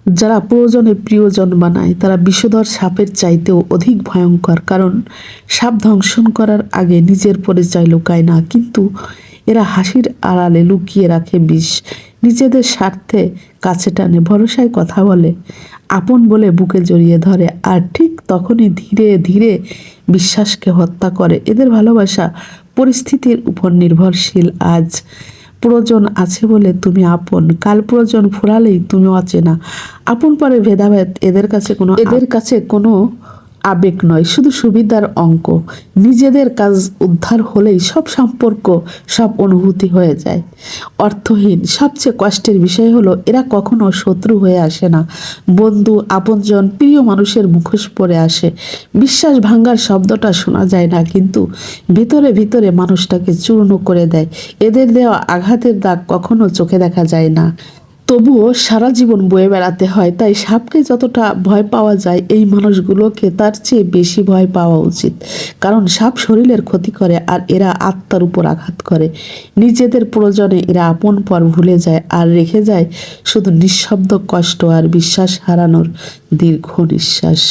যারা প্রয়োজনে প্রিয়জন বানায় তারা বিষধর সাপের চাইতেও অধিক ভয়ঙ্কর, কারণ সাপ দংশন করার আগে নিজের পরিচয় লুকায় না, কিন্তু এরা হাসির আড়ালে লুকিয়ে রাখে বিষ। নিজেদের স্বার্থে কাছে টানে, ভরসায় কথা বলে, আপন বলে বুকে জড়িয়ে ধরে, আর ঠিক তখনই ধীরে ধীরে বিশ্বাসকে হত্যা করে। এদের ভালোবাসা পরিস্থিতির উপর নির্ভরশীল। আজ প্রয়োজন আছে বলে তুমি আপন, কাল প্রয়োজন ফুরালেই তুমি অচেনা। আপন পরে ভেদাভেদ এদের কাছে কোনো আবেগ নয়, শুধু সুবিধার অঙ্ক। নিজেদের কাজ উদ্ধার হলেই সব সম্পর্ক, সব অনুভূতি হয়ে যায় অর্থহীন। সবচেয়ে কষ্টের বিষয় হলো এরা কখনো শত্রু হয়ে আসে না, বন্ধু, আপনজন, প্রিয় মানুষের মুখোশ পরে আসে। বিশ্বাস ভাঙ্গার শব্দটা শোনা যায় না, কিন্তু ভিতরে ভিতরে মানুষটাকে চূর্ণ করে দেয়। এদের দেওয়া আঘাতের দাগ কখনো চোখে দেখা যায় না, তবুও সারা জীবন বয়ে বেড়াতে হয়। তাই সাপকে যতটা ভয় পাওয়া যায়, এই মানুষগুলোকে তার চেয়ে বেশি ভয় পাওয়া উচিত, কারণ সাপ শরীরের ক্ষতি করে আর এরা আত্মার উপর আঘাত করে। নিজেদের প্রয়োজনে এরা আপন পর ভুলে যায়, আর রেখে যায় শুধু নিঃশব্দ কষ্ট আর বিশ্বাস হারানোর দীর্ঘ নিঃশ্বাস।